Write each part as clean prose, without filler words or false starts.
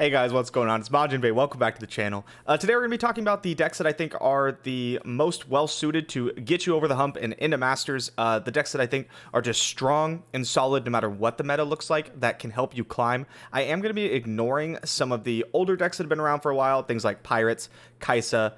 Hey guys, what's going on? It's MajiinBae. Welcome back to the channel. Today we're going to be talking about the decks that I think are the most well-suited to get you over the hump and into Masters. The decks that I think are just strong and solid no matter what the meta looks like that can help you climb. I am going to be ignoring some of the older decks that have been around for a while, things like Pirates, Kai'Sa,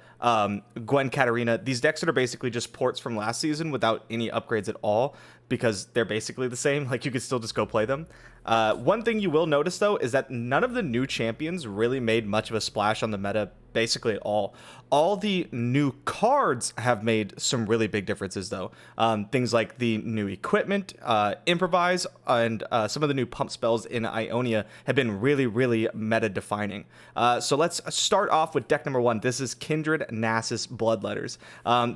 Gwen Katarina. These decks that are basically just ports from last season without any upgrades at all, because they're basically the same. Like, you could still just go play them. One thing you will notice, though, is that none of the new champions really made much of a splash on the meta, basically at all. All the new cards have made some really big differences, though. Things like the new equipment, Improvise, and some of the new pump spells in Ionia have been really meta-defining. So let's start off with deck number one. This is Kindred Nasus Bloodletters.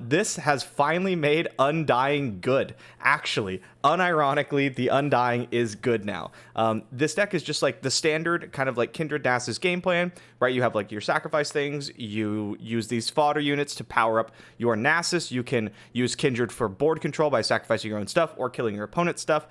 This has finally made Undying good. Actually, unironically, the Undying is good now. This deck is just like the standard kind of like Kindred Nasus game plan, right? You have like your sacrifice things, you use these fodder units to power up your Nasus. You can use Kindred for board control by sacrificing your own stuff or killing your opponent's stuff.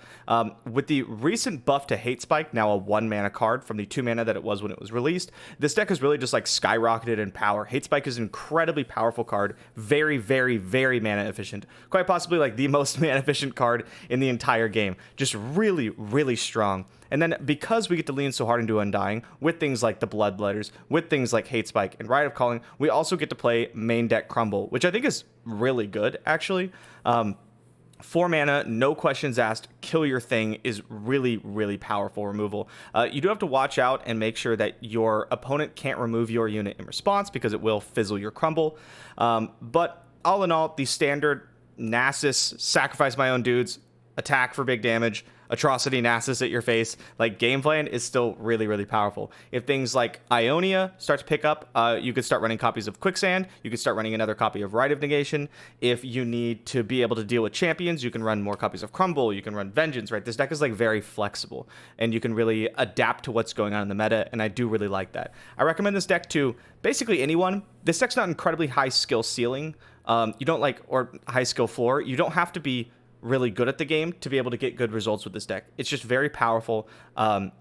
With the recent buff to Hate Spike, now a 1 mana card from the 2 mana that it was when it was released, this deck has really just like skyrocketed in power. Hate Spike is an incredibly powerful card, very mana efficient, quite possibly like the most mana efficient card in the entire game. Just really strong. And then because we get to lean so hard into Undying with things like the Bloodletters, with things like Hate Spike and Rite of Calling, we also get to play main deck Crumble, which I think is really good, actually. 4 mana, no questions asked, kill your thing is really powerful removal. You do have to watch out and make sure that your opponent can't remove your unit in response, because it will fizzle your Crumble. But all in all, the standard Nasus, sacrifice my own dudes, attack for big damage, atrocity Nasus at your face, like, game plan is still really powerful. If things like Ionia start to pick up, you could start running copies of Quicksand, you could start running another copy of Rite of Negation. If you need to be able to deal with champions, you can run more copies of Crumble, you can run Vengeance, right? This deck is like very flexible, and you can really adapt to what's going on in the meta, and I do really like that. I recommend this deck to basically anyone. This deck's not incredibly high skill ceiling, you don't like, or high skill floor. You don't have to be really good at the game to be able to get good results with this deck. It's just very powerful,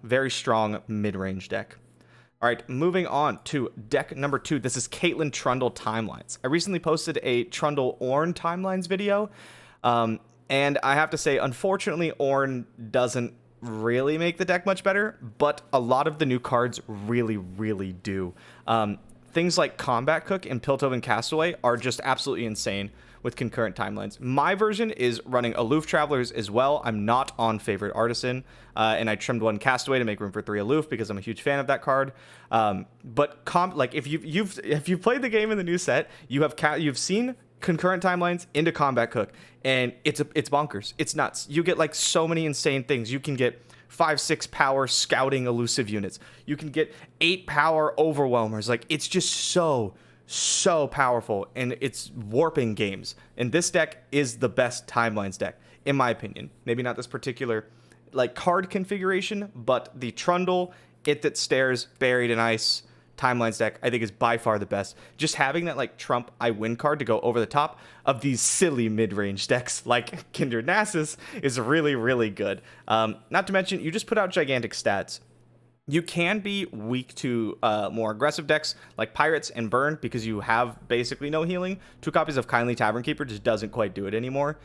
very strong mid-range deck. All right, moving on to deck number 2. This is Cait Trundle Timelines. I recently posted a Trundle Ornn Timelines video, and I have to say, unfortunately, Ornn doesn't really make the deck much better, but a lot of the new cards really do. Things like Combat Cook and Piltover Castaway are just absolutely insane with concurrent timelines. My version is running Aloof Travelers as well. I'm not on Favorite Artisan, and I trimmed 1 Castaway to make room for 3 Aloof because I'm a huge fan of that card. But like, if you've played the game in the new set, you've seen concurrent timelines into Combat Cook, and it's bonkers. It's nuts. You get like so many insane things. You can get 5-6 power scouting elusive units. You can get 8 power overwhelmers. Like, it's just so powerful, and it's warping games. And this deck is the best timelines deck, in my opinion. Maybe not this particular like card configuration, but the Trundle, It That Stares, Buried in Ice timelines deck, I think, is by far the best. Just having that like Trump I win card to go over the top of these silly mid-range decks like Kindred Nasus is really good. Not to mention, you just put out gigantic stats. You can be weak to more aggressive decks like Pirates and Burn, because you have basically no healing. 2 copies of Kindly Tavern Keeper just doesn't quite do it anymore.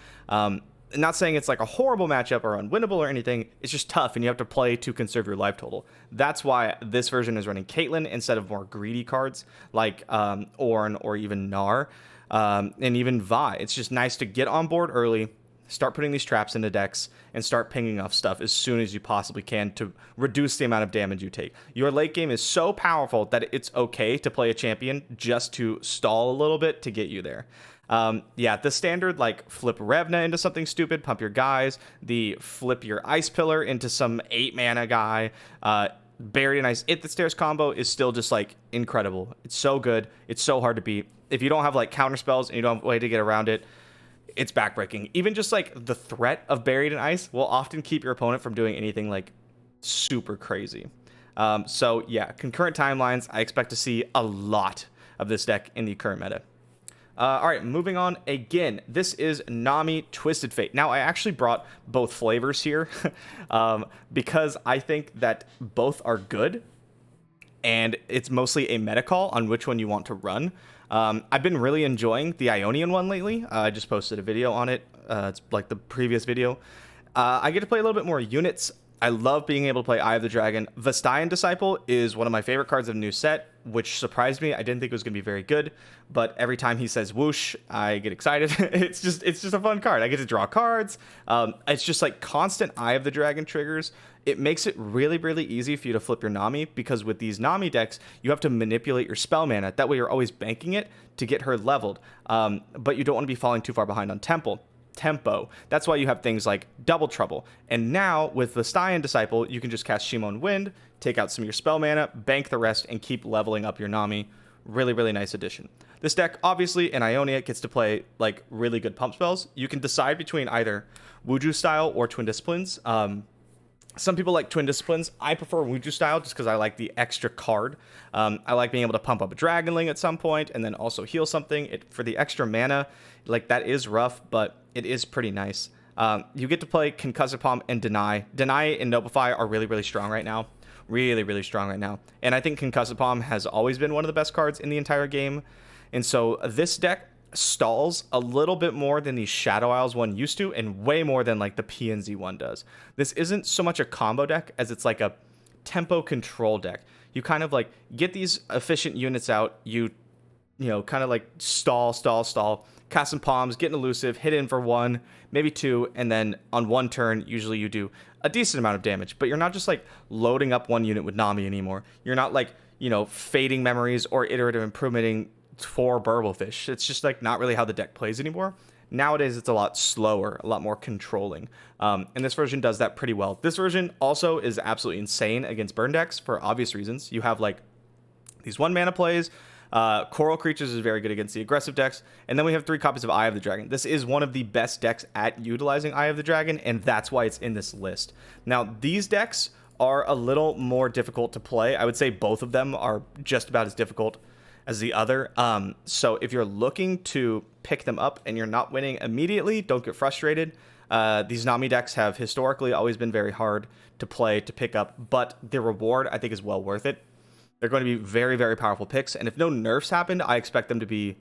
Not saying it's like a horrible matchup or unwinnable or anything. It's just tough, and you have to play to conserve your life total. That's why this version is running Caitlyn instead of more greedy cards like Ornn or even Gnar, and even Vi. It's just nice to get on board early, start putting these traps into decks, and start pinging off stuff as soon as you possibly can to reduce the amount of damage you take. Your late game is so powerful that it's okay to play a champion just to stall a little bit to get you there. Yeah, the standard like flip Revna into something stupid, pump your guys, the flip your Ice Pillar into some 8 mana guy, Buried in Ice, It That Stares combo is still just like incredible. It's so good. It's so hard to beat. If you don't have like counter spells and you don't have a way to get around it, it's backbreaking. Even just like the threat of Buried in Ice will often keep your opponent from doing anything like super crazy. So yeah, concurrent timelines, I expect to see a lot of this deck in the current meta. All right, moving on again. This is Nami Twisted Fate. Now, I actually brought both flavors here because I think that both are good. and it's mostly a meta call on which one you want to run. I've been really enjoying the Ionian one lately. I just posted a video on it. It's like the previous video. I get to play a little bit more units. I love being able to play Eye of the Dragon. Vestian Disciple is one of my favorite cards of the new set, which surprised me. I didn't think it was going to be very good, but every time he says whoosh, I get excited. It's just a fun card. I get to draw cards. It's just like constant Eye of the Dragon triggers. It makes it really, really easy for you to flip your Nami, because with these Nami decks, you have to manipulate your spell mana. That way you're always banking it to get her leveled, but you don't want to be falling too far behind on tempo. That's why you have things like Double Trouble. And now with the Vestian Disciple, you can just cast Shimon Wind, take out some of your spell mana, bank the rest, and keep leveling up your Nami. Really, really nice addition. This deck, obviously, in Ionia, gets to play like really good pump spells. You can decide between either Wuju style or Twin Disciplines. Some people like Twin Disciplines. I prefer Wuju style just because I like the extra card. I like being able to pump up a Dragonling at some point and then also heal something. For the extra mana, like that is rough, but it is pretty nice. You get to play Concussive Palm and Deny. Deny and Notify are really, really strong right now. Really, really strong right now. And I think Concussive Palm has always been one of the best cards in the entire game. And so this deck stalls a little bit more than the Shadow Isles one used to, and way more than like the PNZ one does. This isn't so much a combo deck as it's like a tempo control deck. You kind of like get these efficient units out, you know, kind of like stall, cast some palms, get an elusive, hit in for 1, maybe 2, and then on 1 turn, usually you do a decent amount of damage. But you're not just like loading up 1 unit with Nami anymore. You're not like, you know, fading memories or iterative improvementing for Burblefish. It's just like not really how the deck plays anymore. Nowadays, it's a lot slower, a lot more controlling. And this version does that pretty well. This version also is absolutely insane against burn decks for obvious reasons. You have like these 1 mana plays. Coral Creatures is very good against the aggressive decks. And then we have 3 copies of Eye of the Dragon. This is one of the best decks at utilizing Eye of the Dragon, and that's why it's in this list. Now, these decks are a little more difficult to play. I would say both of them are just about as difficult as the other. So if you're looking to pick them up and you're not winning immediately, don't get frustrated. These Nami decks have historically always been very hard to play, to pick up, but the reward I think is well worth it. They're going to be very, very powerful picks, and if no nerfs happened, I expect them to be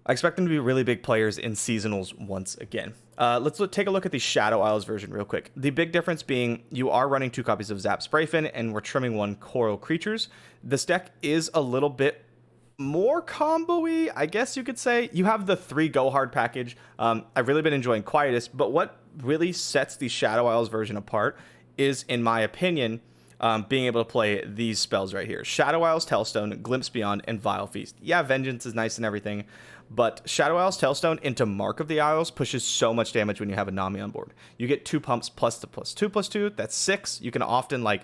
really big players in seasonals once again. Let's take a look at the Shadow Isles version real quick. The big difference being you are running 2 copies of Zap Sprayfin, and we're trimming 1 Coral Creatures. This deck is a little bit more combo-y, I guess you could say. You have the 3 Go Hard package. I've really been enjoying Quietus, but what really sets the Shadow Isles version apart is, in my opinion, being able to play these spells right here. Shadow Isles Tailstone, Glimpse Beyond, and Vile Feast. Yeah, Vengeance is nice and everything, but Shadow Isles Tailstone into Mark of the Isles pushes so much damage when you have a Nami on board. You get 2 pumps plus the +2/+2, that's 6. You can often like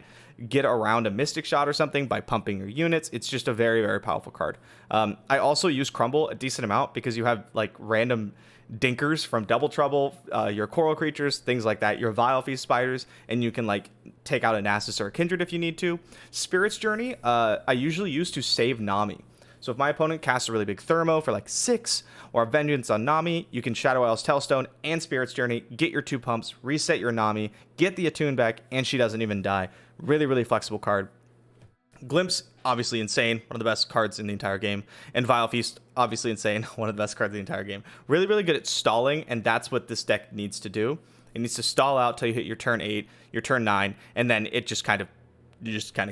get around a Mystic Shot or something by pumping your units. It's just a very, very powerful card. I also use Crumble a decent amount because you have like random dinkers from Double Trouble, your Coral Creatures, things like that, your Vile Feast Spiders, and you can like take out a Nasus or a Kindred if you need to. Spirit's Journey, I usually use to save Nami. So if my opponent casts a really big Thermo for like 6 or a Vengeance on Nami, you can Shadow Isles Tailstone and Spirit's Journey, get your 2 pumps, reset your Nami, get the Attune back, and she doesn't even die. Really, really flexible card. Glimpse, obviously insane, one of the best cards in the entire game. And Vile Feast, obviously insane, one of the best cards in the entire game. Really, really good at stalling, and that's what this deck needs to do. It needs to stall out till you hit your turn 8, your turn 9, and then it just kind of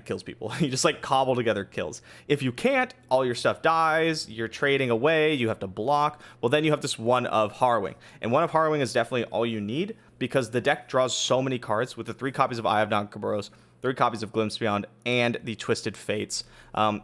kills people. You just like cobble together kills. If you can't, all your stuff dies, you're trading away, you have to block. Well, then you have this 1 of Harrowing. And 1 of Harrowing is definitely all you need because the deck draws so many cards with the 3 copies of Eye of Nagkaboros, 3 copies of Glimpse Beyond, and the Twisted Fates.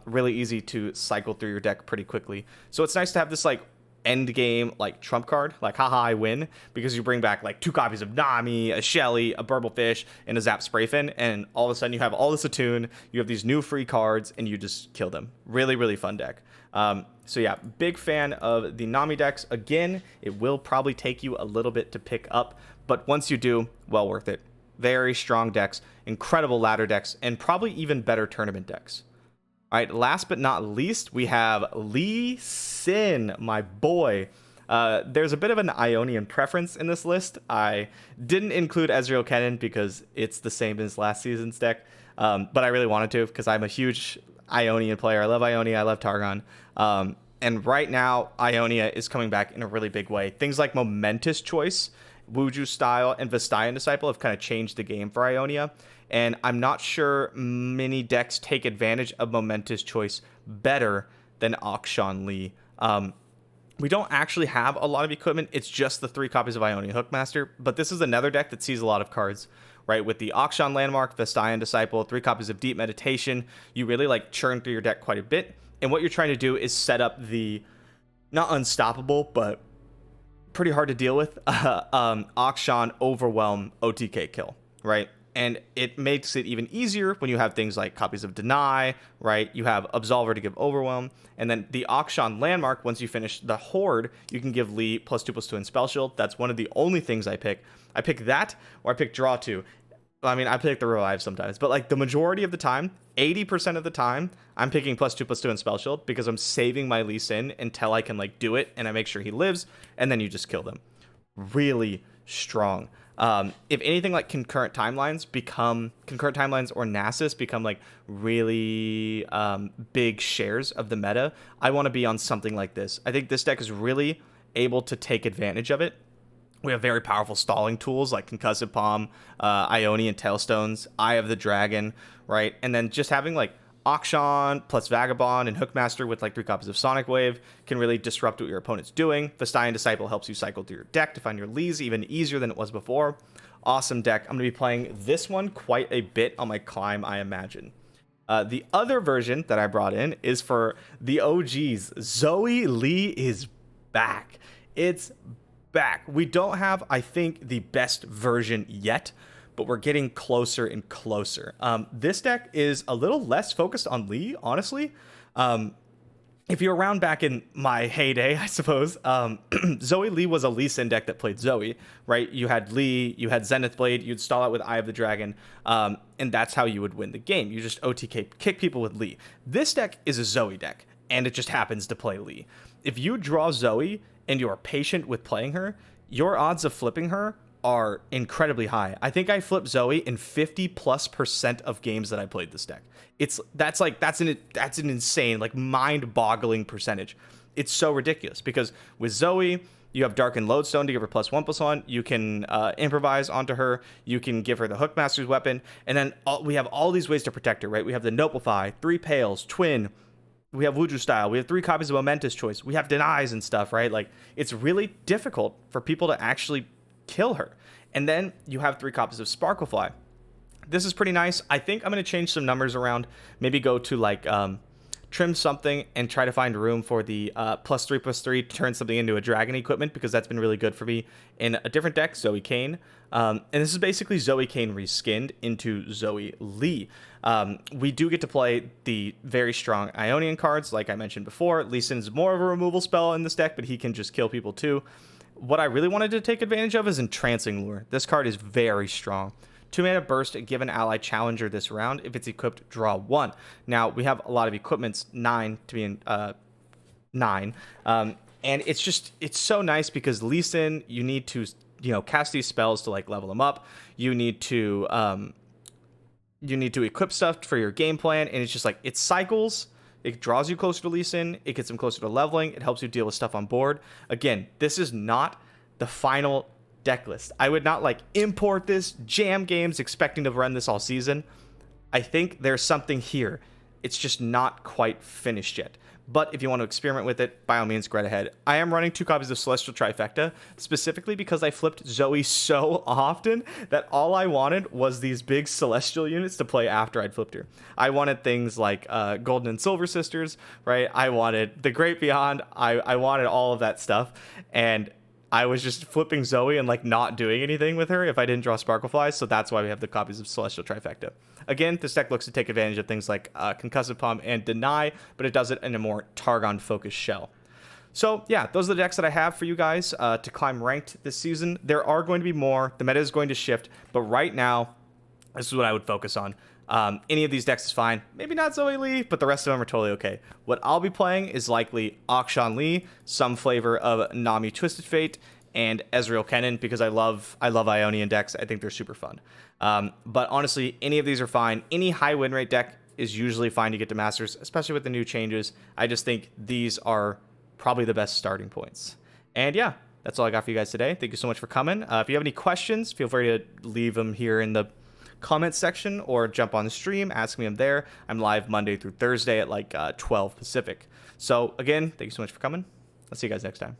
Really easy to cycle through your deck pretty quickly. So it's nice to have this like end game like trump card, like haha I win, because you bring back like 2 copies of Nami, a Shelly, a Burblefish, and a Zap Sprayfin, and all of a sudden you have all this Attune, you have these new free cards, and you just kill them. Really, really fun deck. So yeah, big fan of the Nami decks. Again, it will probably take you a little bit to pick up, but once you do, well worth it. Very strong decks, incredible ladder decks, and probably even better tournament decks. All right, last but not least, we have Lee Sin, my boy. There's a bit of an Ionian preference in this list. I didn't include Ezreal Kennen because it's the same as last season's deck, but I really wanted to because I'm a huge Ionian player. I love Ionia. I love Targon. And right now, Ionia is coming back in a really big way. Things like Momentous Choice, Wuju Style, and Vestayan Disciple have kind of changed the game for Ionia. And I'm not sure many decks take advantage of Momentous Choice better than Akshan Lee. We don't actually have a lot of equipment. It's just the 3 copies of Ionia Hookmaster. But this is another deck that sees a lot of cards, right? With the Akshan Landmark, Vestayan Disciple, 3 copies of Deep Meditation. You really like churn through your deck quite a bit. And what you're trying to do is set up the, not unstoppable, but pretty hard to deal with, Akshan Overwhelm OTK kill, right? And it makes it even easier when you have things like copies of Deny, right? You have Absolver to give Overwhelm. And then the Akshan Landmark, once you finish the Horde, you can give Lee +2/+2 in Spell Shield. That's one of the only things I pick. I pick that, or I pick Draw 2. I mean, I pick the Revive sometimes, but like the majority of the time, 80% of the time, I'm picking +2/+2 in Spell Shield because I'm saving my Lee Sin until I can like do it, and I make sure he lives, and then you just kill them. Really strong. If anything, like concurrent timelines or Nasus become like really big shares of the meta, I want to be on something like this. I think this deck is really able to take advantage of it. We have very powerful stalling tools like Concussive Palm, Ionian Tailstones, Eye of the Dragon, right? And then just having like Akshan plus Vagabond and Hookmaster with like 3 copies of Sonic Wave can really disrupt what your opponent's doing. Vestayan Disciple helps you cycle through your deck to find your Lees even easier than it was before. Awesome deck. I'm going to be playing this one quite a bit on my climb, I imagine. The other version that I brought in is for the OGs. Zoe Lee is back. It's back. We don't have, I think, the best version yet, but we're getting closer and closer. This deck is a little less focused on Lee, honestly. If you're around back in my heyday, I suppose, Zoe Lee was a Lee Sin deck that played Zoe, right? You had Lee, you had Zenith Blade, you'd stall out with Eye of the Dragon, and that's how you would win the game. You just OTK kick people with Lee. This deck is a Zoe deck, and it just happens to play Lee. If you draw Zoe and you are patient with playing her, your odds of flipping her are incredibly high. I think I flipped Zoe in 50+% of games that I played this deck. That's an insane, like mind-boggling percentage. It's so ridiculous because with Zoe, you have Darkened Lodestone to give her +1/+1. You can improvise onto her. You can give her the Hookmaster's weapon, and then we have all these ways to protect her, right? We have the Noblify, 3 Pales, Twin. We have Wuju Style. We have 3 copies of Momentous Choice. We have Denies and stuff, right? Like, it's really difficult for people to actually kill her. And then you have 3 copies of Sparklefly. This is pretty nice. I think I'm going to change some numbers around. Maybe go to, like, trim something and try to find room for the +3/+3 to turn something into a dragon equipment, because that's been really good for me in a different deck, Zoe Kane. And this is basically Zoe Kane reskinned into Zoe Lee. We do get to play the very strong Ionian cards, like I mentioned before. Lee Sin is more of a removal spell in this deck, but he can just kill people too. What I really wanted to take advantage of is Entrancing Lure. This card is very strong. 2-mana burst, give an ally challenger this round. If it's equipped, draw 1. Now, we have a lot of equipments, 9 to be in 9. And it's so nice because Lee Sin, you need to, cast these spells to like level them up. You need to equip stuff for your game plan, and it's just like, it cycles. It draws you closer to Lee Sin. It gets him closer to leveling. It helps you deal with stuff on board. Again, this is not the final deck list. I would not like import this, jam games, expecting to run this all season. I think there's something here. It's just not quite finished yet. But if you want to experiment with it, by all means, go right ahead. I am running 2 copies of Celestial Trifecta, specifically because I flipped Zoe so often that all I wanted was these big Celestial units to play after I'd flipped her. I wanted things like Golden and Silver Sisters, right? I wanted the Great Beyond. I wanted all of that stuff. And I was just flipping Zoe and like not doing anything with her if I didn't draw Sparkleflies, so that's why we have the copies of Celestial Trifecta. Again, this deck looks to take advantage of things like Concussive Palm and Deny, but it does it in a more Targon-focused shell. So yeah, those are the decks that I have for you guys to climb ranked this season. There are going to be more. The meta is going to shift, but right now, this is what I would focus on. Any of these decks is fine. Maybe not Zoe Lee, but the rest of them are totally okay. What I'll be playing is likely Akshan Lee, some flavor of Nami Twisted Fate, and Ezreal Kennen, because I love Ionian decks. I think they're super fun. But honestly, any of these are fine. Any high win rate deck is usually fine to get to Masters, especially with the new changes. I just think these are probably the best starting points. And yeah, that's all I got for you guys today. Thank you so much for coming. If you have any questions, feel free to leave them here in the comment section or jump on the stream, ask me them there. I'm live Monday through Thursday at like 12 Pacific. So again, thank you so much for coming. I'll see you guys next time.